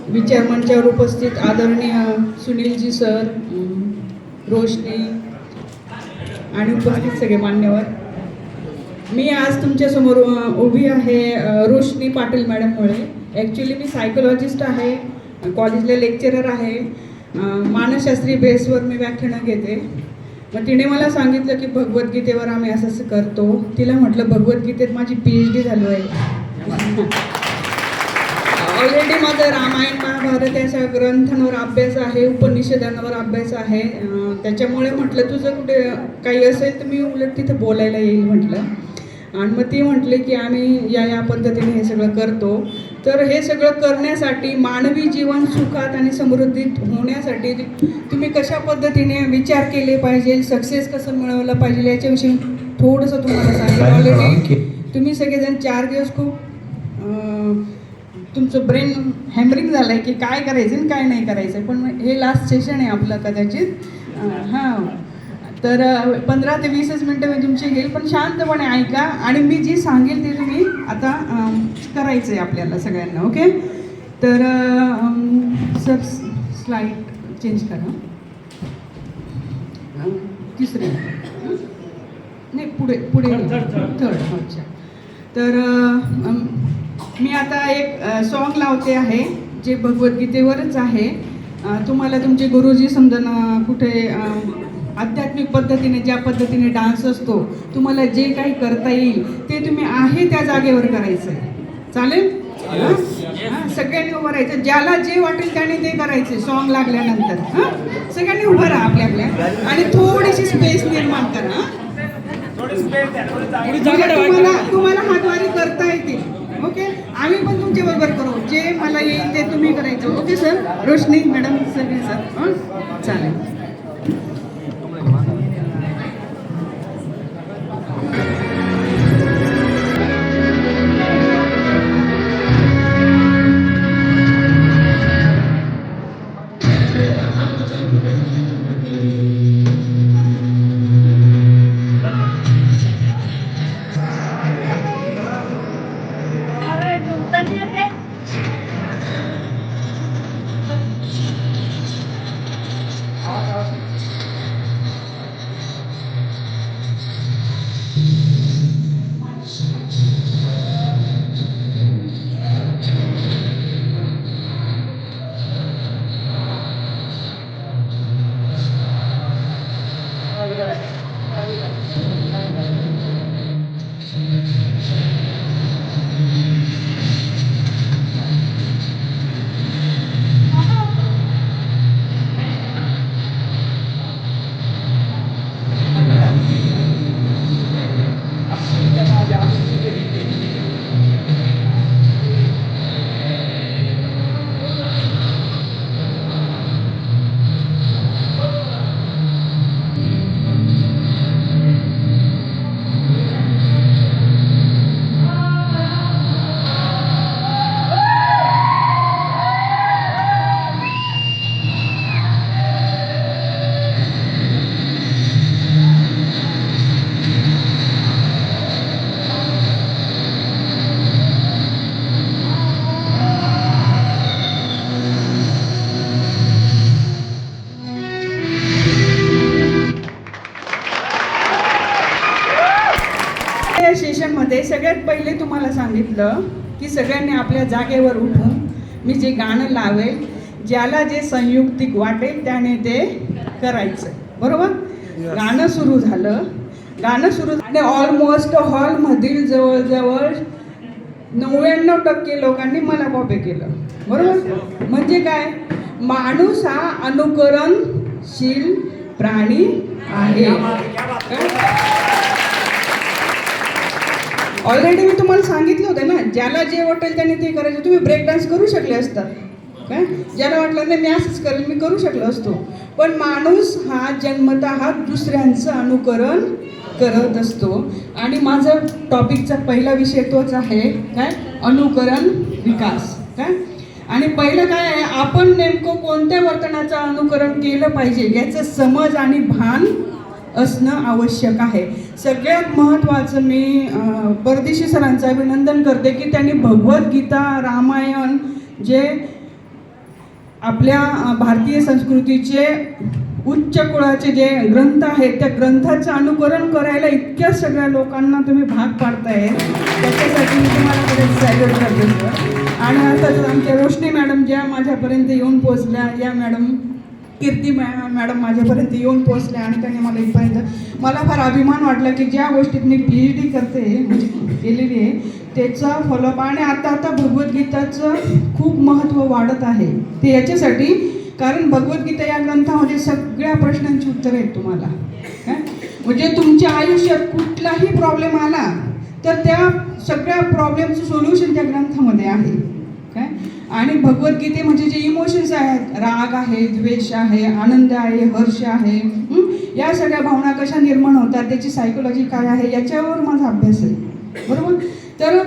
विचार मंचावर उपस्थित आदरणीय सुनीलजी सर, रोशनी आणि उपस्थित सगळे मान्यवर, मी आज तुमच्यासमोर उभी आहे रोशनी पाटील मॅडममुळे. ॲक्च्युली मी सायकोलॉजिस्ट आहे, कॉलेजला लेक्चरर आहे, मानसशास्त्री बेसवर मी व्याख्यानं घेते. मग तिने मला सांगितलं की भगवद्गीतेवर आम्ही असं करतो. तिला म्हटलं भगवद्गीतेत माझी PhD झाली आहे. ऑलरेडी माझं रामायण महाभारत या ग्रंथांवर अभ्यास आहे, उपनिषदांवर अभ्यास आहे. त्याच्यामुळे म्हटलं तुझं कुठे काही असेल तर मी उलट तिथं बोलायला येईल म्हटलं. आणि मग ती म्हटली की आम्ही या पद्धतीने हे सगळं करतो. तर हे सगळं करण्यासाठी मानवी जीवन सुखात आणि समृद्धीत होण्यासाठी तुम्ही कशा पद्धतीने विचार केले पाहिजे, सक्सेस कसं मिळवलं पाहिजे याच्याविषयी थोडंसं तुम्हाला सांगेल. ऑलरेडी तुम्ही सगळेजण 4 दिवस खूप तुमचं ब्रेन हॅमरिंग झालं आहे की काय करायचं आणि काय नाही करायचं. पण हे लास्ट सेशन आहे आपलं कदाचित. हां, तर 15 ते 20 मिनटं मी तुमची घेईल, पण शांतपणे ऐका आणि मी जी सांगेल ते तुम्ही आता करायचं आहे आपल्याला सगळ्यांना. ओके, तर सर स्लाईड चेंज करा. तिसरे नाही, पुढे थर्ड. अच्छा, तर मी आता एक सॉन्ग लावते आहे जे भगवद्गीतेवरच आहे. तुम्हाला तुमचे गुरुजी समजा कुठे आध्यात्मिक पद्धतीने ज्या पद्धतीने डान्स असतो, तुम्हाला जे काही करता येईल ते तुम्ही आहे त्या जागेवर करायचं आहे. चालेल? हां, सगळ्यांनी उभं राहायचं. ज्याला जे वाटेल त्याने ते करायचे. सॉन्ग लागल्यानंतर हां सगळ्यांनी उभं राहा आपल्या आणि थोडीशी स्पेस निर्माण करा. तुम्हाला हातवारी करता येते. ओके, आम्ही पण तुमच्या बरोबर करू. जे मला येईल ते तुम्ही करायचं. ओके सर, रोशनी मॅडम सगळे सर. चालेल. सेशनमध्ये सगळ्यात पहिले तुम्हाला सांगितलं की सगळ्यांनी आपल्या जागेवर उठून मी जे गाणं लावेल, ज्याला जे संयुक्तिक वाटेल त्याने ते करायचं. बरोबर? गाणं सुरू झालं आणि ऑलमोस्ट हॉलमधील जवळजवळ 99% लोकांनी मला कॉपी केलं. बरोबर? म्हणजे काय, माणूस हा अनुकरणशील प्राणी आहे. ऑलरेडी मी तुम्हाला सांगितलं होतं ना, ज्याला जे वाटेल त्याने ते करायचं. तुम्ही ब्रेक डान्स करू शकले असतात काय, ज्याला वाटलं नाही मी असंच करेल मी करू शकलो असतो. पण माणूस हा जन्मतः दुसऱ्यांचं अनुकरण करत असतो. आणि माझं टॉपिकचा पहिला विषय तोच आहे काय, अनुकरण विकास. काय आणि पहिलं काय आहे, आपण नेमकं कोणत्या वर्तनाचं अनुकरण केलं पाहिजे याचं समज आणि भान असणं आवश्यक आहे. सगळ्यात महत्त्वाचं मी परदेशी सरांचं अभिनंदन करते की त्यांनी भगवद्गीता, रामायण जे आपल्या भारतीय संस्कृतीचे उच्च कुळाचे जे ग्रंथ आहेत त्या ग्रंथाचं अनुकरण करायला इतक्या सगळ्या लोकांना तुम्ही भाग पाडताय, त्याच्यासाठी मी तुम्हाला खरंच सॅल्यूट करते सर. आणि अर्थातच आमच्या रोशनी मॅडम ज्या माझ्यापर्यंत येऊन पोहोचल्या, या मॅडम कीर्ती मॅडम माझ्यापर्यंत येऊन पोहोचल्या आणि त्यांनी मला इथपर्यंत, मला फार अभिमान वाटला की ज्या गोष्टीत मी PhD करते म्हणजे केलेली आहे त्याचा फॉलोअप. आणि आता भगवद्गीताचं खूप महत्त्व वाढत आहे. ते याच्यासाठी कारण भगवद्गीता या ग्रंथामध्ये सगळ्या प्रश्नांची उत्तरं आहेत तुम्हाला. म्हणजे तुमच्या आयुष्यात कुठलाही प्रॉब्लेम आला तर त्या सगळ्या प्रॉब्लेमचं सोल्युशन त्या ग्रंथामध्ये आहे. काय आणि भगवद्गीते म्हणजे जे इमोशन्स आहेत, राग आहे, द्वेष आहे, आनंद आहे, हर्ष आहे, या सगळ्या भावना कशा निर्माण होतात, त्याची सायकोलॉजी काय आहे, याच्यावर माझा अभ्यास आहे. बरोबर. तर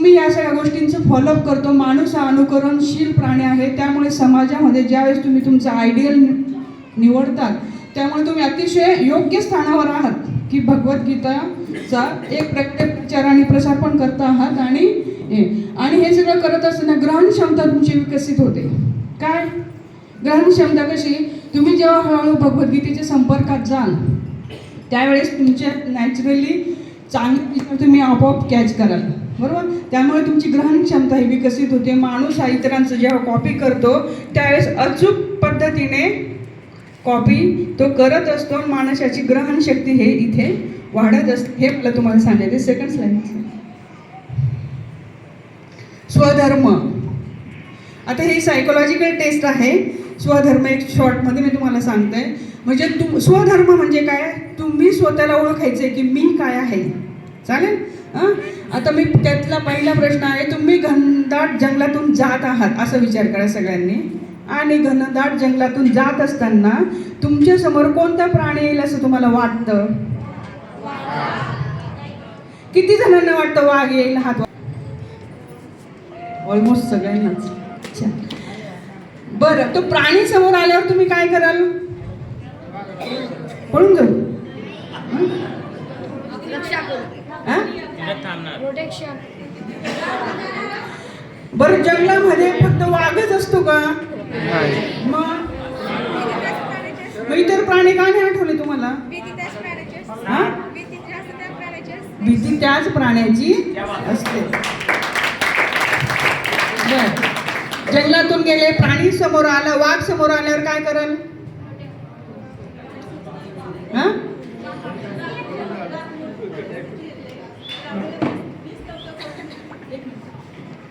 मी या सगळ्या गोष्टींचं फॉलोअप करतो. माणूस हा अनुकरणशील प्राणी आहे. त्यामुळे समाजामध्ये ज्यावेळेस तुम्ही तुमचं आयडियल निवडतात त्यामुळे तुम्ही अतिशय योग्य स्थानावर आहात की भगवद्गीताचा एक प्रचार आणि प्रसार पण करत आहात. आणि हे सगळं करत असताना ग्रहण क्षमता तुमची विकसित होते. काय ग्रहण क्षमता कशी, तुम्ही जेव्हा हळूहळू भगवद्गीतेच्या संपर्कात जाल त्यावेळेस तुमच्या नॅचरली चांगली तुम्ही आपोआप कॅच कराल. बरोबर. त्यामुळे तुमची ग्रहण क्षमता ही विकसित होते. माणूस हा इतरांचं जेव्हा कॉपी करतो त्यावेळेस अचूक पद्धतीने कॉपी तो करत असतो. माणसाची ग्रहण शक्ती हे इथे वाढत असते. हे मला तुम्हाला सांगायचे. Second slide. स्वधर्म. आता ही सायकोलॉजिकल टेस्ट आहे. स्वधर्म एक शॉर्टमध्ये मी तुम्हाला सांगते. म्हणजे स्वधर्म म्हणजे काय, तुम्ही स्वतःला ओळखायचे की मी काय आहे. चालेल. आता मी त्यातला पहिला प्रश्न आहे, तुम्ही घनदाट जंगलातून जात आहात असा विचार करा सगळ्यांनी. आणि घनदाट जंगलातून जात असताना तुमच्या समोर कोणता प्राणी येईल असं तुम्हाला वाटतं? किती जणांना वाटतं वाघ येईल? हात. ऑलमोस्ट सगळ्यांनाच. अच्छा. बरं, तो प्राणी समोर आल्यावर तुम्ही काय कराल? पळून जाऊ. बरं, जंगलामध्ये फक्त वाघच असतो का? मग इतर प्राणी का नाही आठवले तुम्हाला? भीती त्याच प्राण्याची असते. बर, जंगलातून गेले, प्राणी समोर आला, वाघ समोर आल्यावर काय कराल?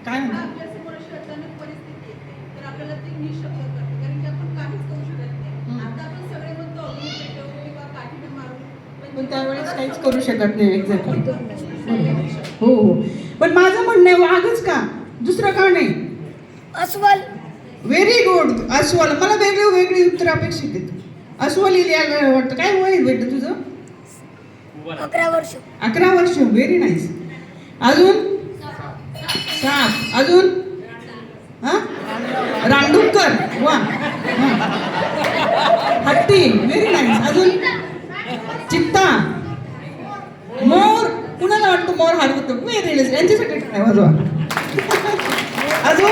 काय पण त्यावेळेस काहीच करू शकत नाही. एक्झॅक्टली. हो हो. पण माझं म्हणणं आहे वाघच का, दुसरं का नाही? अस्वल. Very good. अस्वल. मला वेगळी उत्तर अपेक्षित आहेत. अस्वल यायला वाटतं. काय वय बेटा तुझं? 11 वर्ष. 11 वर्ष. Very nice. अजून? साप. अजून? रांडुकर. वा. हत्ती. Very nice. अजून? चित्ता. मोर. कुणाला वाटतं मोर हरवतो? Very nice. यांच्यासाठी काय वाजवा. अजून?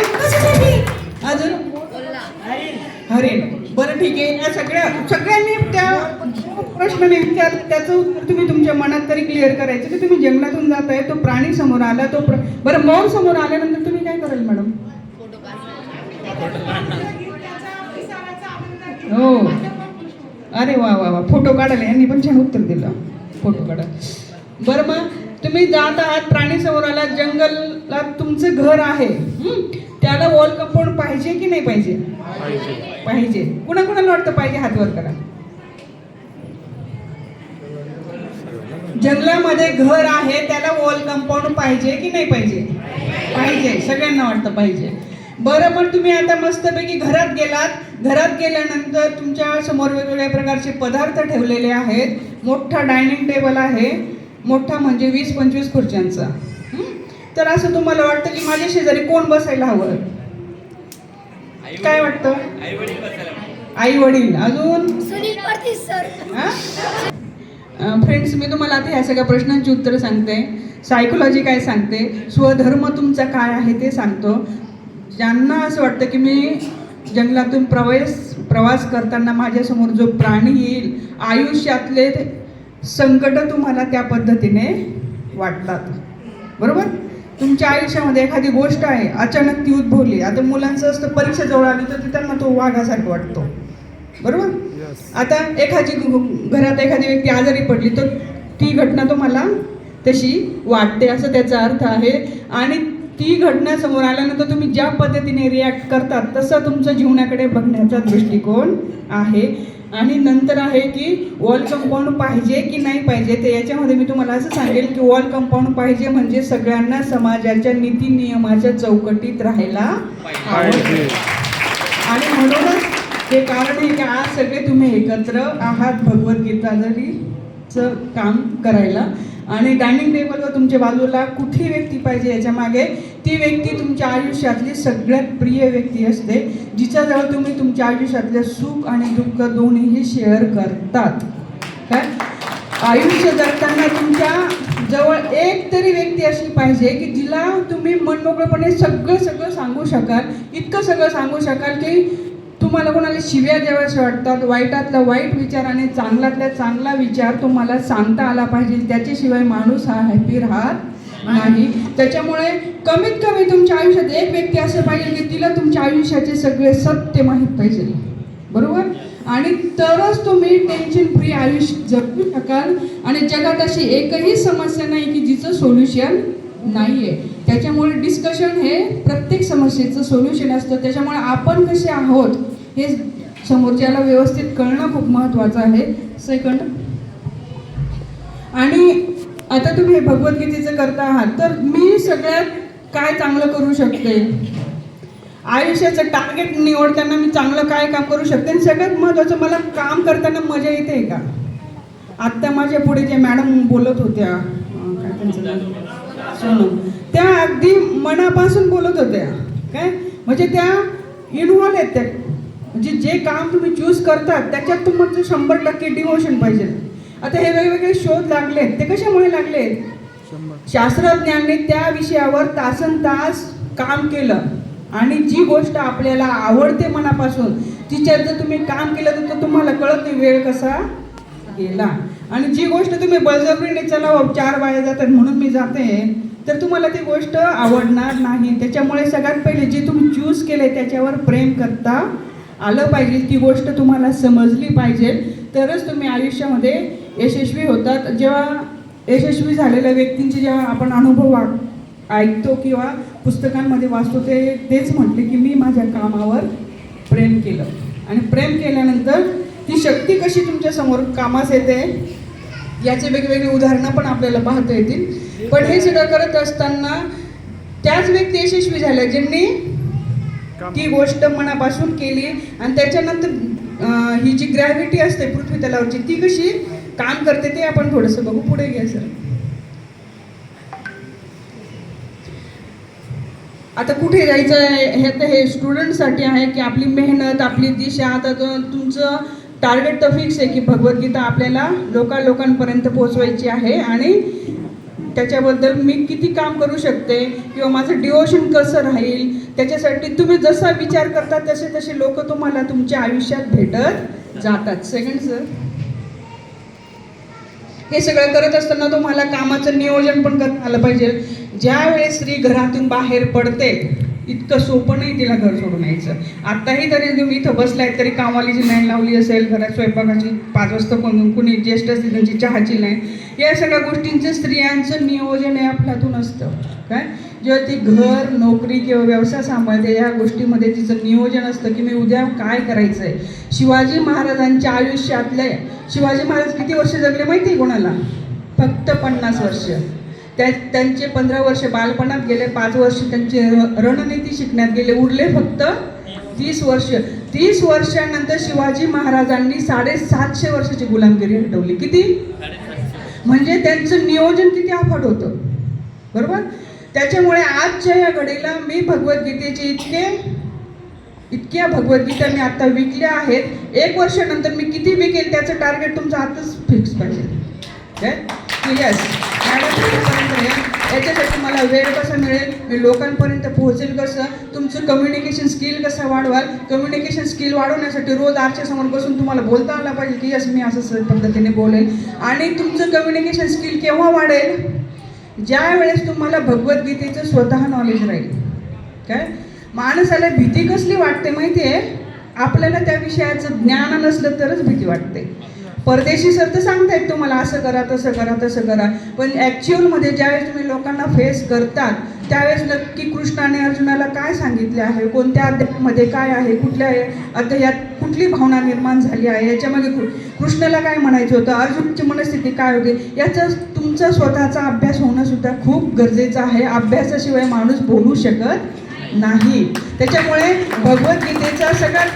अजून? हरिण. बरं ठीक आहे. या सगळ्यांनी त्या प्रश्न विचार त्याचं उत्तर तुम्ही तुमच्या मनात तरी क्लिअर करायचं की तुम्ही जंगलातून जाताय, तो प्राणी समोर आला, तो बरं मोर समोर आल्यानंतर तुम्ही काय कराल मॅडम? हो. अरे वा वा वा. फोटो काढायला यांनी पण छान उत्तर दिलं. फोटो काढा. बरं, मग तुम्ही जात आहात, प्राणी समोर आला, जंगलात तुमचं घर आहे, त्याला वॉल कंपाऊंड पाहिजे की नाही पाहिजे? पाहिजे. कुणाला वाटतं पाहिजे? हात वर करा. जंगलामध्ये घर आहे त्याला वॉल कंपाऊंड पाहिजे की नाही पाहिजे? पाहिजे. सगळ्यांना वाटतं पाहिजे. बरं, पण तुम्ही आता मस्तपैकी घरात गेलात. घरात गेल्यानंतर तुमच्या समोर वेगवेगळ्या प्रकारचे पदार्थ ठेवलेले आहेत. मोठा डायनिंग टेबल आहे, मोठा म्हणजे 20-25 खुर्च्यांचा. तर असं तुम्हाला वाटतं की माझ्या शेजारी कोण बसायला हवं? काय वाटतं? आई वडील. अजून? सुनील पाटील सर. फ्रेंड्स, मी तुम्हाला आता ह्या सगळ्या प्रश्नांची उत्तरं सांगते. सायकोलॉजी काय सांगते, स्वधर्म तुमचा काय आहे ते सांगतो. ज्यांना असं वाटतं की मी जंगलातून प्रवास करताना माझ्यासमोर जो प्राणी येईल, आयुष्यातले संकट तुम्हाला त्या पद्धतीने वाटतात. बरोबर? तुमच्या आयुष्यामध्ये एखादी गोष्ट आहे, अचानक ती उद्भवली. आता मुलांचं असतं, परीक्षा जवळ आली तर त्यांना तो वाघासारखं वाटतो. बरोबर? आता घरात एखादी व्यक्ती आजारी पडली तर ती घटना तुम्हाला तशी वाटते, असं त्याचा अर्थ आहे. आणि ती घटना समोर आल्यानंतर तुम्ही ज्या पद्धतीने रिॲक्ट करतात तसं तुमचं जीवनाकडे बघण्याचा दृष्टिकोन आहे. आणि नंतर आहे की वॉल कंपाऊंड पाहिजे की नाही पाहिजे, ते याच्यामध्ये मी तुम्हाला असं सांगेल की वॉल कंपाऊंड पाहिजे म्हणजे सगळ्यांना समाजाच्या नीती नियमाच्या चौकटीत राहायला पाहिजे. आणि म्हणूनच हे कारण आहे की आज सगळे तुम्ही एकत्र आहात भगवद्गीता जरीचं काम करायला. आणि डायनिंग टेबलवर तुमच्या बाजूला कुठली व्यक्ती पाहिजे याच्या मागे ती व्यक्ती तुमच्या आयुष्यातली सगळ्यात प्रिय व्यक्ती असते, जिच्याजवळ तुम्ही तुमच्या आयुष्यातले सुख आणि दुःख दोन्हीही शेअर करतात. काय आयुष्य जगताना तुमच्या जवळ एक तरी व्यक्ती अशी पाहिजे की जिला तुम्ही मनमोकळेपणे सगळं सांगू शकाल, इतकं सगळं सांगू शकाल की तुम्हाला कोणाला शिव्या द्याव्याशा वाटतात, वाईटातला वाईट विचार आणि चांगल्यातला चांगला विचार तुम्हाला सांगता आला पाहिजे. त्याच्याशिवाय माणूस हा हॅपी राहत नाही. त्याच्यामुळे कमीत कमी तुमच्या आयुष्यात एक व्यक्ती असं पाहिजे की तिला तुमच्या आयुष्याचे सगळे सत्य माहीत पाहिजे. बरोबर? आणि तरच तुम्ही टेन्शन फ्री आयुष्य जगू शकाल. आणि जगात अशी एकही समस्या नाही की जिचं सोल्युशन नाही आहे. त्याच्यामुळे डिस्कशन हे प्रत्येक समस्येचं सोल्युशन असतं. त्याच्यामुळे आपण कसे आहोत हे समोरच्याला व्यवस्थित कळणं खूप महत्त्वाचं आहे. सेकंड, आणि आता तुम्ही भगवद्गीतेचं करता आहात तर मी सगळ्यात काय चांगलं करू शकते, आयुष्याचं टार्गेट निवडताना मी चांगलं काय काम करू शकते, आणि सगळ्यात महत्त्वाचं मला काम करताना मजा येते का. आत्ता माझ्या पुढे जे मॅडम बोलत होत्या, काय त्यांचं नाव, सोनम, त्या अगदी मनापासून बोलत होत्या. काय म्हणजे त्या इन्व्हॉल्व आहेत. त्या म्हणजे जे काम तुम्ही चूज करतात त्याच्यात तुमचं 100% डिवोशन पाहिजे. आता हे वेगवेगळे शोध लागलेत, ते कशामुळे लागलेत, शास्त्रज्ञांनी त्या विषयावर तासनतास काम केलं. आणि जी गोष्ट आपल्याला आवडते मनापासून तिच्यात जर तुम्ही काम केलं तर तुम्हाला कळत नाही वेळ कसा गेला. आणि जी गोष्ट तुम्ही बळजबरीने चला 4 बाया जातात म्हणून मी जाते, तर तुम्हाला ती गोष्ट आवडणार नाही. त्याच्यामुळे सगळ्यात पहिले जे तुम्ही चूज केले त्याच्यावर प्रेम करता आलं पाहिजे. ती गोष्ट तुम्हाला समजली पाहिजे, तरच तुम्ही आयुष्यामध्ये यशस्वी होतात. जेव्हा यशस्वी झालेल्या व्यक्तींचे जेव्हा आपण अनुभव ऐकतो किंवा पुस्तकांमध्ये वाचतो, तेच म्हटले की मी माझ्या कामावर प्रेम केलं. आणि प्रेम केल्यानंतर ती शक्ती कशी तुमच्या समोर कामास येते याचे वेगवेगळी उदाहरणं पण आपल्याला पाहता येतील. पण हे सगळं करत असताना त्याच व्यक्ती यशस्वी झाल्या ज्यांनी ती गोष्ट मनापासून केली. आणि त्याच्यानंतर ही जी ग्रॅव्हिटी असते पृथ्वी तलावरची ती कशी काम करते ते आपण थोडंसं बघू. पुढे घ्या सर. आता कुठे जायचं आहे हे तर हे स्टुडंटसाठी आहे की आपली मेहनत, आपली दिशा. आता तुमचं टार्गेट तर फिक्स आहे की भगवद्गीता आपल्याला लोकांपर्यंत पोहोचवायची आहे. आणि त्याच्याबद्दल मी किती काम करू शकते किंवा माझं डिवोशन कसं राहील, त्याच्यासाठी तुम्ही जसा विचार करता तसे तसे लोक तुम्हाला तुमच्या आयुष्यात भेटत जातात. सेकंड सर, हे सगळं करत असताना तुम्हाला कामाचं नियोजन पण करता आलं पाहिजे. ज्या वेळेस स्त्री घरातून बाहेर पडते इतकं सोपं नाही तिला घर सोडून यायचं. आत्ताही तरी तुम्ही इथं बसलाय तरी कामवालीची लाईन लावली असेल, घरात स्वयंपाकाची 5 वाजता कुणी ज्येष्ठ असतील त्यांची चहाची लाईन, या सगळ्या गोष्टींचं स्त्रियांचं नियोजन हे आपल्यातून असतं. काय जेव्हा ती घर, नोकरी किंवा व्यवसाय सांभाळते या गोष्टीमध्ये तिचं नियोजन असतं की मी उद्या काय करायचं आहे. शिवाजी महाराजांच्या आयुष्यातले, शिवाजी महाराज किती वर्ष जगले माहिती आहे कोणाला? फक्त 50 वर्ष. त्यांचे 15 वर्ष बालपणात गेले, 5 वर्ष त्यांचे रणनीती शिकण्यात गेले, उरले फक्त 30 वर्ष. 30 वर्षानंतर शिवाजी महाराजांनी 750 वर्षाची गुलामगिरी हटवली. किती? म्हणजे त्यांचं नियोजन किती अफाट होतं. बरोबर? त्याच्यामुळे आजच्या या घडीला मी भगवद्गीतेचे इतक्या भगवद्गीता मी आता विकल्या आहेत. 1 वर्षानंतर मी किती विकेल त्याचं टार्गेट तुमचं आताच फिक्स पाहिजे. काय? यस. मॅडम याच्यासाठी मला वेळ कसा मिळेल, मी लोकांपर्यंत पोहोचेल कसं, तुमचं कम्युनिकेशन स्किल कसं वाढवाल. कम्युनिकेशन स्किल वाढवण्यासाठी रोज आरशासमोर बसून तुम्हाला बोलता आलं पाहिजे की यस मी असं पद्धतीने बोलेल. आणि तुमचं कम्युनिकेशन स्किल केव्हा वाढेल, ज्या वेळेस तुम्हाला भगवद्गीतेचं स्वतः नॉलेज राहील. काय माणसाला भीती कसली वाटते माहिती आहे, आपल्याला त्या विषयाचं ज्ञान नसलं तरच भीती वाटते. परदेशी सर तर सांगतायत तुम्हाला असं करा तसं करा तसं करा, पण ॲक्च्युअलमध्ये ज्यावेळेस तुम्ही लोकांना फेस करतात त्यावेळेस नक्की कृष्णाने अर्जुनाला काय सांगितले आहे, कोणत्या अध्यायामध्ये काय आहे, कुठल्या अध्यायात कुठली भावना निर्माण झाली आहे, याच्यामध्ये कृष्णाला काय म्हणायचं होतं, अर्जुनची मनस्थिती काय होती, याचा तुमचा स्वतःचा अभ्यास होणं सुद्धा खूप गरजेचं आहे. अभ्यासाशिवाय माणूस बोलू शकत नाही. त्याच्यामुळे भगवद्गीतेचा सगळ्यात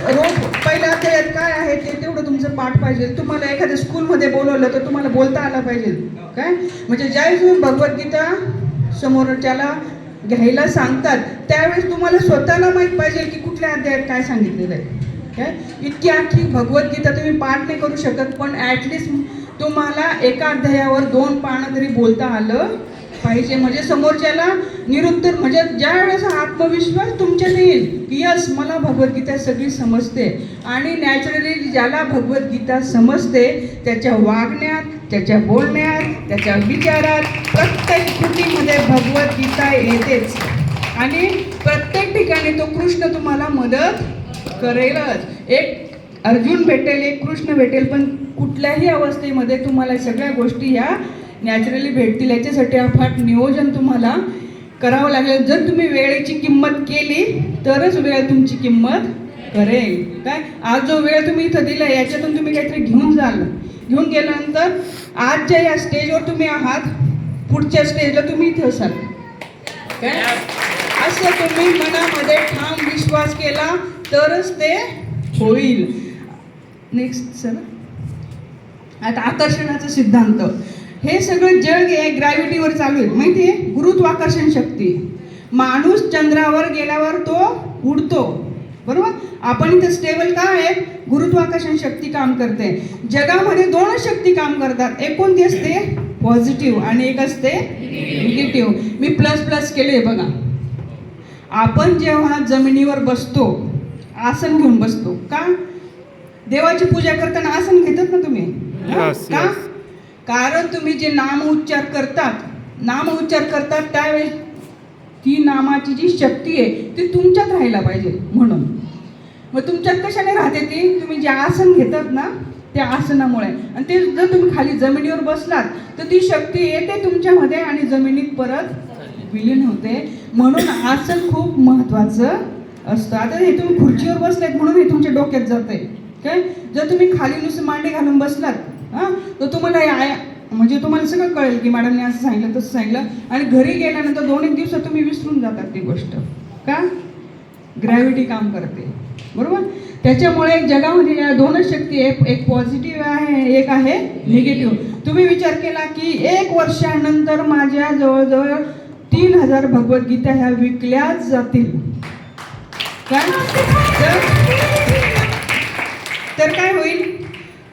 पहिल्या अध्यायात काय आहे ते तेवढं तुमचं पाठ पाहिजे. तुम्हाला एखाद्या स्कूलमध्ये बोलवलं तर तुम्हाला बोलता आलं पाहिजे. काय म्हणजे ज्यावेळेस तुम्ही भगवद्गीता समोरच्याला घ्यायला सांगतात त्यावेळेस तुम्हाला स्वतःला माहीत पाहिजे की कुठल्या अध्यायात काय सांगितलेलं आहे. काय इतकी आखी भगवद्गीता तुम्ही पाठ नाही करू शकत, पण ॲटलिस्ट तुम्हाला एका अध्यायावर 2 पानं तरी बोलता आलं पाहिजे. म्हणजे समोरच्याला निरुत्तर, म्हणजे ज्या वेळेस आत्मविश्वास तुमच्यात येईल की यस मला भगवद्गीता सगळी समजते. आणि नॅचरली ज्याला भगवद्गीता समजते त्याच्या वागण्यात, त्याच्या बोलण्यात, त्याच्या विचारात, प्रत्येक कृतीमध्ये भगवद्गीता येतेच. आणि प्रत्येक ठिकाणी तो कृष्ण तुम्हाला मदत करेलच. एक अर्जुन भेटेल, एक कृष्ण भेटेल, पण कुठल्याही अवस्थेमध्ये तुम्हाला सगळ्या गोष्टी ह्या नॅचरली भेटतील. याच्यासाठी अफाट नियोजन तुम्हाला करावं लागेल. जर तुम्ही वेळेची किंमत केली तरच वेळ तुमची किंमत करेल. काय आज जो वेळ तुम्ही इथं दिला याच्यातून तुम्ही काहीतरी घेऊन गेल्यानंतर आजच्या या स्टेजवर तुम्ही आहात, पुढच्या स्टेजला तुम्ही इथे असाल. काय असं तुम्ही मनामध्ये ठाम विश्वास केला तरच ते होईल. नेक्स्ट सर, आता आकर्षणाचा सिद्धांत. हे सगळं जग आहे ग्रॅव्हिटीवर चालू आहे, माहिती आहे, गुरुत्वाकर्षण शक्ती. माणूस चंद्रावर गेल्यावर तो उडतो, बरोबर. आपण इथं स्टेबल का आहे, गुरुत्वाकर्षण शक्ती काम करते. जगामध्ये 2 शक्ती काम करतात, एक कोणती असते पॉझिटिव्ह आणि एक असते निगेटिव्ह. मी प्लस केले बघा. आपण जेव्हा जमिनीवर बसतो, आसन घेऊन बसतो, का देवाची पूजा करताना आसन घेतात ना तुम्ही, का कारण तुम्ही जे नामउच्चार करतात त्यावेळेस ती नामाची जी शक्ती आहे ती तुमच्यात राहायला पाहिजे. म्हणून मग तुमच्यात कशाने राहते ती, तुम्ही जे आसन घेतात ना त्या आसनामुळे. आणि ते जर तुम्ही खाली जमिनीवर बसलात तर ती शक्ती येते तुमच्यामध्ये आणि जमिनीत परत विलीन होते. म्हणून आसन खूप महत्त्वाचं असतं. आता हे तुम्ही खुर्चीवर बसलेत म्हणून हे तुमच्या डोक्यात जातंय. काय जर तुम्ही खाली नुसतं मांडी घालून बसलात तर तुम्हाला म्हणजे तुम्हाला सगळं कळेल की मॅडमने असं सांगितलं तसं सांगितलं, आणि घरी गेल्यानंतर 2-1 दिवसात तुम्ही विसरून जातात ती गोष्ट. का ग्रॅव्हिटी काम करते, बरोबर. त्याच्यामुळे जगामध्ये या 2च शक्ती आहे, एक पॉझिटिव्ह आहे, एक आहे निगेटिव्ह. तुम्ही विचार केला की 1 वर्षानंतर माझ्या जवळजवळ 3000 भगवद्गीता ह्या विकल्याच जातील. काय तर काय होईल,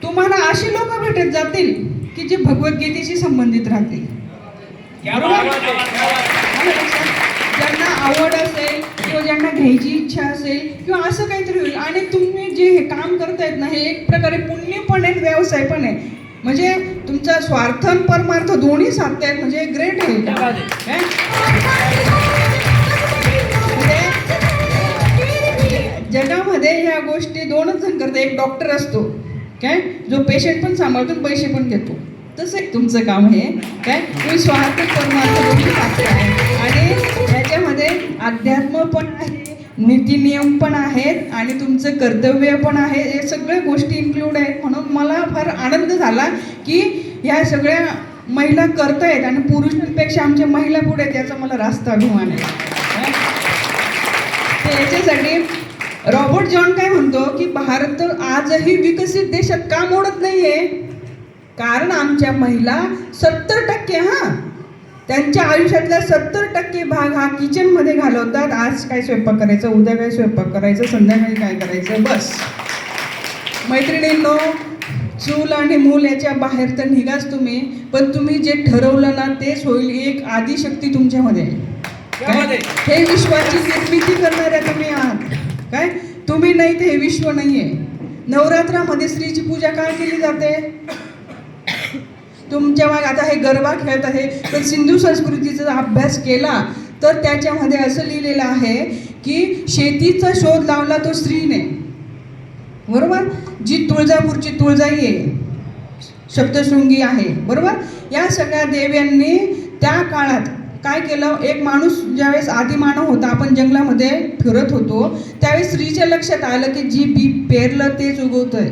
तुम्हाला अशी लोक भेटत जातील की जे भगवद्गीतेशी संबंधित राहतील. ज्यांना आवड असेल किंवा ज्यांना घ्यायची इच्छा असेल किंवा असं काहीतरी होईल. आणि तुम्ही जे हे काम करतायत ना, हे एक प्रकारे पुण्य पण आहे, व्यवसाय पण आहे. म्हणजे तुमचा स्वार्थ आणि परमार्थ दोन्ही साधतायत, म्हणजे ग्रेट आहे. जगामध्ये ह्या गोष्टी 2च जण करतात. एक डॉक्टर असतो काय जो पेशंट पण सांभाळतो पैसे पण घेतो, तसं एक तुमचं काम आहे. काय तुम्ही स्वार्थ परमार्थ दोन्ही साधताय. आणि ह्याच्यामध्ये अध्यात्म पण आहे, नीतिनियम पण आहेत आणि तुमचं कर्तव्य पण आहे. हे सगळ्या गोष्टी इन्क्लूड आहेत. म्हणून मला फार आनंद झाला की ह्या सगळ्या महिला करतायत आणि पुरुषांपेक्षा आमच्या महिला पुढे आहेत, याचा मला रास्त अभिमान आहे. तर याच्यासाठी रॉबर्ट जॉन काय म्हणतो की भारत आजही विकसित देशात का मोडत नाहीये, कारण आमच्या महिला 70% त्यांच्या आयुष्यातला 70% भाग हा किचनमध्ये घालवतात. आज काय स्वयंपाक करायचं, उद्या काय स्वयंपाक करायचं, संध्याकाळी काय करायचं, बस. मैत्रिणींनो, चूल आणि मूल याच्या बाहेर तर निघाच तुम्ही, पण तुम्ही जे ठरवलं ना तेच होईल. एक आदिशक्ती तुमच्यामध्ये आहे. काय? हे विश्वाची निर्मिती करणाऱ्या तुम्ही आहात. काय तुम्ही नाही ते हे विश्व नाही आहे. नवरात्रामध्ये स्त्रीची पूजा काय केली जाते? तुमच्या मागे आता हे गरबा खेळत आहे, पण सिंधू संस्कृतीचा अभ्यास केला तर त्याच्यामध्ये असं लिहिलेलं आहे की शेतीचा शोध लावला तो स्त्रीने, बरोबर. जी तुळजापूरची तुळजाई आहे, सप्तशृंगी आहे, बरोबर. या सगळ्या देव्यांनी त्या काळात काय केलं? एक माणूस ज्यावेळेस आदिमानव होता, आपण जंगलामध्ये फिरत होतो, त्यावेळेस स्त्रीच्या लक्षात आलं की जी बी पेरलं तेच उगवतंय.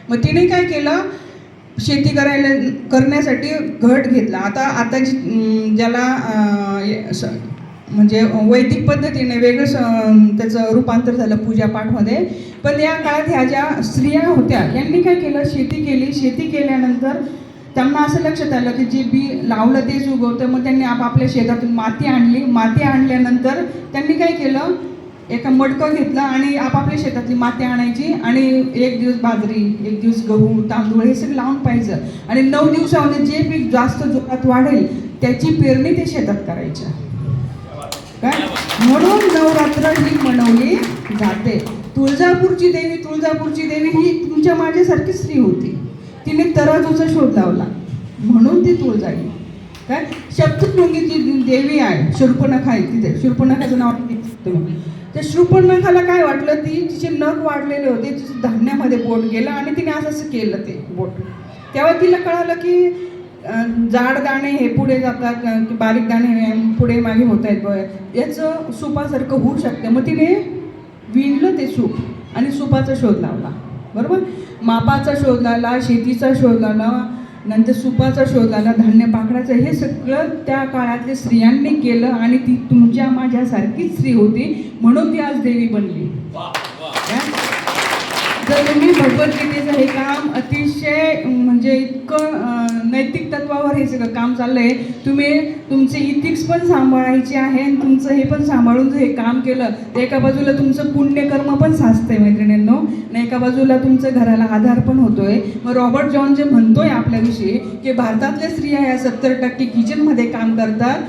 मग तिने काय केलं? शेती करण्यासाठी घट घेतला. आता ज्याला म्हणजे वैदिक पद्धतीने वेगळं त्याचं रूपांतर झालं पूजापाठमध्ये. पण या काळात ह्या ज्या स्त्रिया होत्या यांनी काय केलं? शेती केली. शेती केल्यानंतर त्यांना असं लक्षात आलं की जे बी लावलं तेच उगवतं. मग त्यांनी आपापल्या शेतातून माती आणली. माती आणल्यानंतर त्यांनी काय केलं? एका मडकं घेतलं आणि आपापल्या शेतातली माती आणायची आणि एक दिवस बाजरी, एक दिवस गहू, तांदूळ हे सगळं लावून पाहिजे आणि 9 दिवसामध्ये जे पीक जास्त जोरात वाढेल त्याची पेरणी ते शेतात करायच्या. काय म्हणून नवरात्र ही मनवली जाते. तुळजापूरची देवी ही तुमच्या माझ्यासारखी स्त्री होती. तिने तराजूचा शोध लावला म्हणून ती तुळजाई. काय सप्तशृंगीची देवी आहे, शूर्पणखा आहे तिथे. शूर्पणखाचं नाव तुम्ही त्या शूर्पणखाला काय वाटलं? तिचे नख वाढलेले होते, तिचे धान्यामध्ये बोट गेलं आणि तिने असं केलं ते बोट. तेव्हा तिला कळालं की जाड दाणे हे पुढे जातात की बारीक दाणे पुढे मागे होत आहेत, याचं सुपासारखं होऊ शकतं. मग तिने विणलं ते सूप आणि सुपाचा शोध लावला, बरोबर. मापाचा शोध लावला, शेतीचा शोध लावला, नंतर सुपाचा शोध लावला, धान्य पाकडाचं. हे सगळं त्या काळातल्या स्त्रियांनी केलं आणि ती तुमच्या माझ्यासारखीच स्त्री होती म्हणून ती आज देवी बनली. जर तुम्ही भगवद्गीतेचं हे काम अतिशय म्हणजे इतकं नैतिक तत्वावर हे सगळं काम चाललंय. तुम्ही तुमचे इथिक्स पण सांभाळायचे आहे आणि तुमचं हे पण सांभाळून जर हे काम केलं तर एका बाजूला तुमचं पुण्यकर्म पण साचतंय मैत्रिणींनो, आणि एका बाजूला तुमचं घराला आधार पण होतोय. मग रॉबर्ट जॉन जे म्हणतोय आपल्याविषयी की भारतातल्या स्त्रिया या 70% किचनमध्ये काम करतात.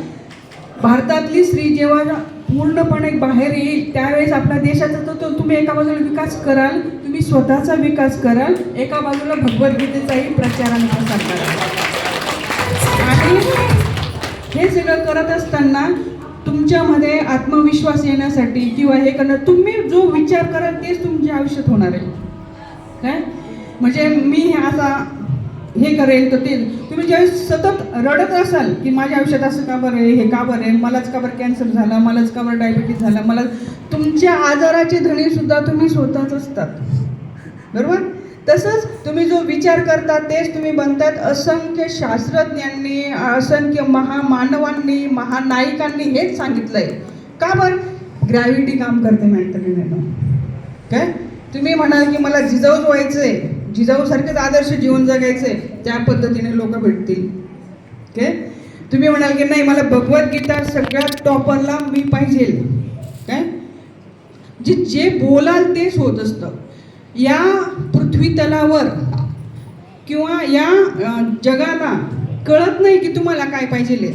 भारतातली स्त्री जेव्हा पूर्णपणे बाहेर येईल त्यावेळेस आपल्या देशाचा तो तुम्ही एका बाजूला विकास कराल, तुम्ही स्वतःचा विकास कराल, एका बाजूला भगवद्गीतेचाही प्रचार आणि प्रसार कराल. आणि हे सगळं करत असताना तुमच्यामध्ये आत्मविश्वास येण्यासाठी किंवा हे करणं, तुम्ही जो विचार कराल तेच तुमच्या आयुष्यात होणार आहे. काय म्हणजे मी हे असा हे करेल तर ते तुम्ही ज्यावेळेस सतत रडत असाल की माझ्या आयुष्यात असं का बरं आहे, हे का बरं आहे, मलाच का बरं कॅन्सर झाला, मलाच का बरं डायबिटीस झाला, मला तुमच्या आजाराचे धणी सुद्धा तुम्ही स्वतःच असतात, बरोबर. तसंच तुम्ही जो विचार करता तेच तुम्ही बनतात. असंख्य शास्त्रज्ञांनी, असंख्य महामानवांनी, महानायिकांनी हेच सांगितलंय. का बरं? ग्रॅव्हिटी काम करते मेंटली. काय तुम्ही म्हणाल की मला जिजाऊच व्हायचंय, जिजाऊसारखेच आदर्श जीवन जगायचंय, त्या पद्धतीने लोक भेटतील. काय तुम्ही म्हणाल की नाही मला भगवद्गीता सगळ्यात टॉपरला मी पाहिजे. काय जे बोलाल तेच होत असतं. या पृथ्वी तलावर किंवा या जगाला कळत नाही की तुम्हाला काय पाहिजे,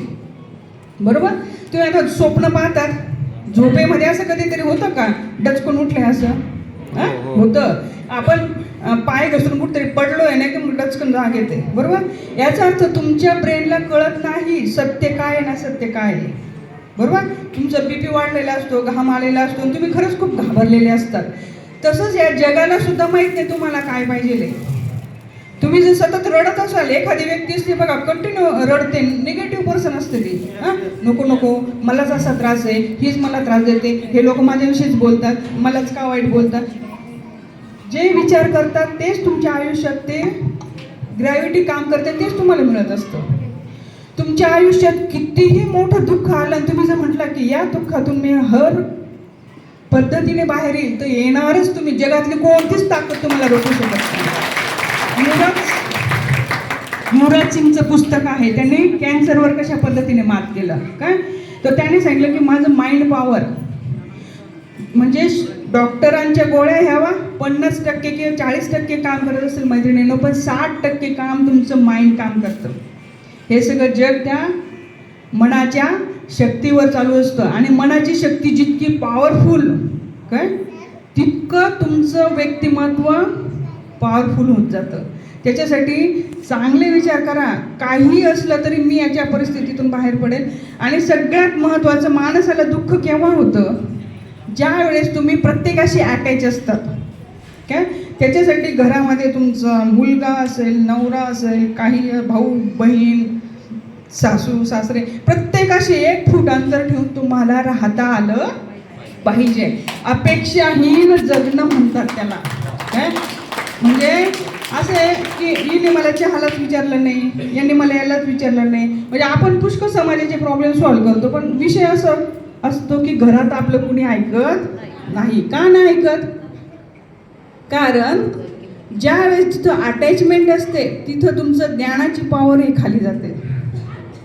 बरोबर. तुम्ही आता स्वप्न पाहतात, झोपेमध्ये असं कधीतरी होतं का डचकून उठले असं होतं? आपण पाय घसरून कुठेतरी पडलो आहे नाही की मग डचकन जाग येते, बरोबर. याचा अर्थ तुमच्या ब्रेनला कळत नाही सत्य काय आहे ना सत्य काय आहे, बरोबर. तुमचं बीपी वाढलेला असतो, घाम आलेला असतो, तुम्ही खरंच खूप घाबरलेले असतात. तसंच या जगाला सुद्धा माहीत नाही तुम्हाला काय पाहिजे. तुम्ही जर सतत रडत असाल, एखादी व्यक्ती असते बघा कंटिन्यू रडते, निगेटिव्ह पर्सन असते ती, नको नको मलाच असा त्रास आहे, हीच मला त्रास देते, हे लोक माझ्याविषयीच बोलतात, मलाच का वाईट बोलतात. जे विचार करतात तेच तुमच्या आयुष्यात ते ग्रॅव्हिटी काम करते, तेच तुम्हाला मिळत असतं. तुमच्या आयुष्यात कितीही मोठं दुःख आलं आणि तुम्ही जर म्हटलं की या दुःखातून मी हर पद्धतीने बाहेर येईल, तर येणारच तुम्ही. जगातली कोणतीच ताकद तुम्हाला रोखू शकत नाही. युवराज सिंगचं पुस्तक आहे, त्यांनी कॅन्सरवर कशा पद्धतीने मात केलं. काय तर त्याने सांगितलं की माझं माइंड पॉवर म्हणजे डॉक्टरांच्या गोळ्या ह्यावा 50% किंवा 40% काम करत असेल मैत्रिणींनो, पण 60% काम तुमचं माइंड काम करतं. हे सगळं जग त्या मनाच्या शक्तीवर चालू असतं आणि मनाची शक्ती जितकी पॉवरफुल काय तितकं तुमचं व्यक्तिमत्व पॉवरफुल होत जातं. त्याच्यासाठी चांगले विचार करा. काहीही असलं तरी मी याच्या परिस्थितीतून बाहेर पडेल. आणि सगळ्यात महत्त्वाचं, माणसाला दुःख केव्हा होतं? ज्या वेळेस तुम्ही प्रत्येकाशी अटॅच असतात काय. त्याच्यासाठी घरामध्ये तुमचा मुलगा असेल, नवरा असेल, काही भाऊ बहीण, सासू सासरे, प्रत्येकाशी 1 फूट अंतर ठेवून तुम्हाला राहता आलं पाहिजे. अपेक्षाहीन जगणं म्हणतात त्याला काय. म्हणजे असं आहे की हिने मला चहालाच विचारलं नाही, यांनी मला यालाच विचारलं नाही. म्हणजे आपण पुष्कळ समाजाचे प्रॉब्लेम सॉल्व्ह करतो, पण विषय असं असतो की घरात आपलं कुणी ऐकत नाही. का नाही ऐकत? कारण ज्या वेळेस तिथं अटॅचमेंट असते तिथं तुमचं ज्ञानाची पॉवर ही खाली जाते,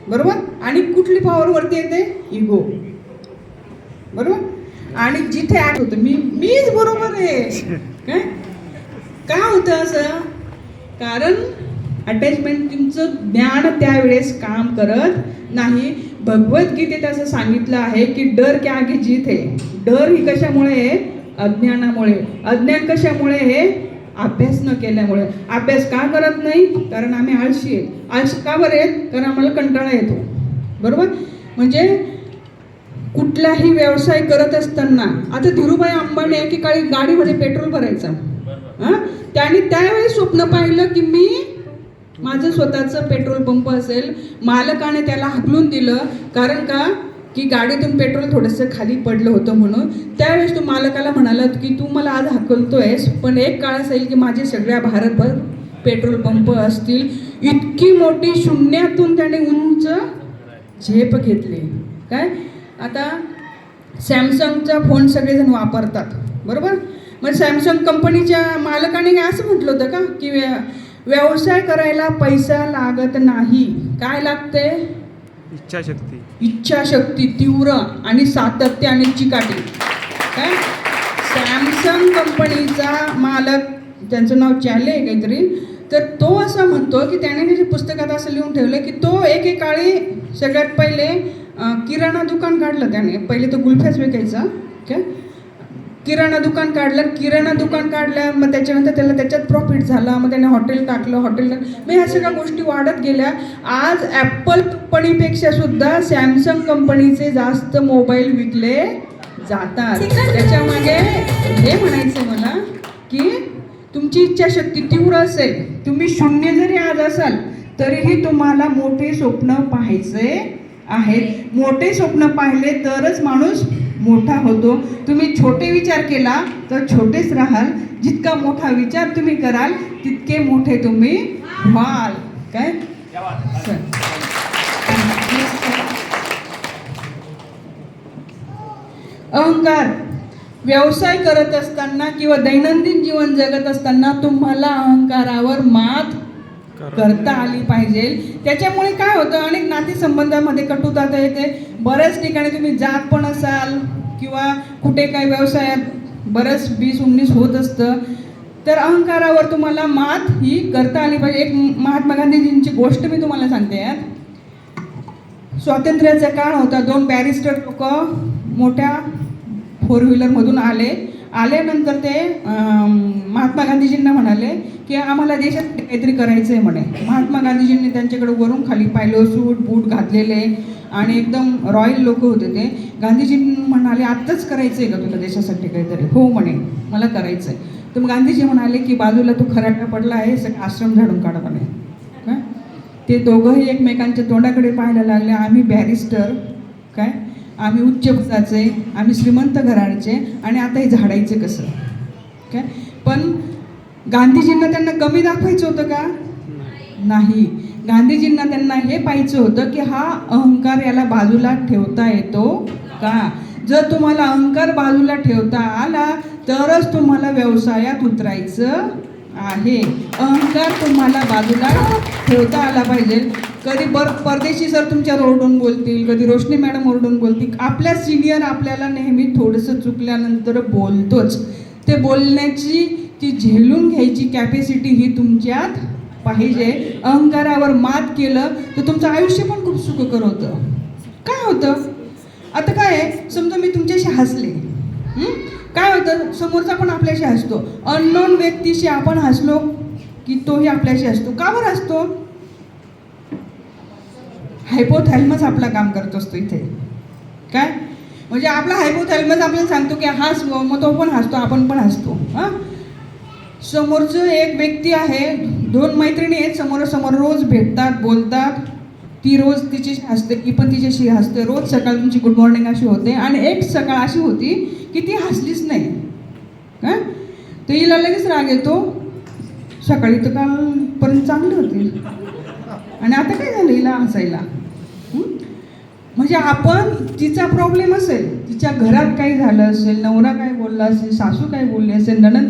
बरोबर. आणि कुठली पॉवर वरती येते? इगो, बरोबर. आणि जिथे ॲट होतं मीच बरोबर आहे काय. का होतं असं? कारण अटॅचमेंट, तुमचं ज्ञान त्यावेळेस काम करत नाही. भगवद्गीतेत असं सांगितलं आहे की डर के आगे जीत है. डर ही कशामुळे आहे? अज्ञानामुळे. अज्ञान कशामुळे आहे? अभ्यास न केल्यामुळे. अभ्यास का करत नाही? कारण आम्ही आळशी आहे. आळशी का बरं आहेत? कारण आम्हाला कंटाळा येतो, बरोबर. म्हणजे कुठलाही व्यवसाय करत असताना, आता धीरूभाई अंबानी एकेकाळी गाडीमध्ये पेट्रोल भरायचं, त्यांनी त्यावेळी स्वप्न पाहिलं की मी माझं स्वतःचं पेट्रोल पंप असेल. मालकाने त्याला हाकलून दिलं, कारण का की गाडीतून पेट्रोल थोडंसं खाली पडलं होतं म्हणून. त्यावेळेस तू मालकाला म्हणालात की तू मला आज हाकलतोयस, पण एक काळ असेल की माझे सगळ्या भारतभर पेट्रोल पंप असतील. इतकी मोठी शून्यातून त्याने उंच झेप घेतली काय. आता सॅमसंगचा फोन सगळेजण वापरतात, बरोबर. मग सॅमसंग कंपनीच्या मालकाने असं म्हटलं होतं का की व्यवसाय करायला पैसा लागत नाही, काय लागते? इच्छाशक्ती. इच्छाशक्ती तीव्र आणि सातत्य आणि चिकाटी काय. सॅमसंग कंपनीचा मालक, त्यांचं नाव चाले आहे काहीतरी, तर तो असं म्हणतो की त्याने त्याच्या पुस्तकात असं लिहून ठेवलं की तो एकेकाळी सगळ्यात पहिले किराणा दुकान काढलं त्याने. पहिले तो गुलफ्याच विकायचा काय. किराणा दुकान काढलं, मग त्याच्यानंतर त्याला त्याच्यात प्रॉफिट झाला. मग त्याने हॉटेल टाकलं. मग ह्या सगळ्या गोष्टी वाढत गेल्या. आज ॲपल कंपनीपेक्षा सुद्धा सॅमसंग कंपनीचे जास्त मोबाईल विकले जातात. त्याच्यामागे हे म्हणायचं मला की तुमची इच्छाशक्ती तीव्र असेल, तुम्ही शून्य जरी आज असाल तरीही तुम्हाला मोठे स्वप्न पाहायचे आहेत. मोठे स्वप्न पाहिले तरच माणूस मोठा होतो. तुम्ही छोटे विचार केला तर छोटेच राहाल. जितका मोठा विचार तुम्ही कराल तितके मोठे तुम्ही व्हाल काय. अहंकार. व्यवसाय करत असताना किंवा दैनंदिन जीवन जगत असताना तुम्हाला अहंकारावर मात करता आली पाहिजे. त्याच्यामुळे काय होतं, अनेक नातेसंबंधामध्ये कटुता येते. बऱ्याच ठिकाणी तुम्ही जात पण असाल किंवा कुठे काही व्यवसायात बरंच 20-19 होत असतं, तर अहंकारावर तुम्हाला मात ही करता आली पाहिजे. एक महात्मा गांधीजींची गोष्ट मी तुम्हाला सांगते. स्वातंत्र्याचा काळ होता. 2 बॅरिस्टर लोक मोठ्या 4 व्हीलरमधून आल्यानंतर ते महात्मा गांधीजींना म्हणाले की आम्हाला देशात काहीतरी करायचं आहे म्हणे. महात्मा गांधीजींनी त्यांच्याकडे वरून खाली पाहिलं, सूट बूट घातलेले आणि एकदम रॉयल लोक होते ते. गांधीजी म्हणाले आत्ताच करायचं आहे का तुला देशासाठी काहीतरी? हो म्हणे, मला करायचं आहे. तर मग गांधीजी म्हणाले की बाजूला तो खराटा पडला आहे, सगळं आश्रम झाडून काढा म्हणे काय. ते दोघंही एकमेकांच्या तोंडाकडे पाहायला लागले. आम्ही बॅरिस्टर काय, आम्ही उच्च पदाचे, आम्ही श्रीमंत घराण्याचे, आणि आता हे झाडायचं कसं काय. पण गांधीजींना त्यांना कमी दाखवायचं होतं का? नाही. गांधीजींना त्यांना हे पाहायचं होतं की हा अहंकार याला बाजूला ठेवता येतो का. जर तुम्हाला अहंकार बाजूला ठेवता आला तरच तुम्हाला व्यवसायात उतरायचं आहे. अहंकार तुम्हाला बाजूला ठेवता आला पाहिजे. कधी परदेशी सर तुमच्यावर ओरडून बोलतील, कधी रोशनी मॅडम ओरडून बोलतील. आपल्या सिनियर आपल्याला नेहमी थोडंसं चुकल्यानंतर बोलतोच. ते बोलण्याची, ती झेलून घ्यायची कॅपॅसिटी ही तुमच्यात पाहिजे, अहंकारावर मात केलं तर तुमचं आयुष्य पण खूप सुखकर होतं. काय होतं आता काय आहे, समजा मी तुमच्याशी हसले, काय होतं समोरचा पण आपल्याशी हसतो. अननोन व्यक्तीशी आपण हसलो की तोही आपल्याशी हसतो. का बरं हसतो? हायपोथॅलमस आपलं काम करत असतो इथे. काय म्हणजे आपला हायपोथॅलमस आपल्याला सांगतो की हस, मग तो पण हसतो, आपण पण हसतो. हां, समोरचं एक व्यक्ती आहे, 2 मैत्रिणी आहेत समोरासमोर, रोज भेटतात, बोलतात, ती रोज तिच्याशी हसते, ती पण तिच्याशी हसते, रोज सकाळ तुमची गुड मॉर्निंग अशी होते. आणि एक सकाळ अशी होती की ती हसलीच नाही. काय तर हिला लगेच राग येतो, सकाळी तर कालपर्यंत चांगली होती आणि आता काय झालं हिला हसायला. म्हणजे आपण, तिचा प्रॉब्लेम असेल, तिच्या घरात काही झालं असेल, नवरा काय बोलला असेल, सासू काय बोलली असेल, नणंद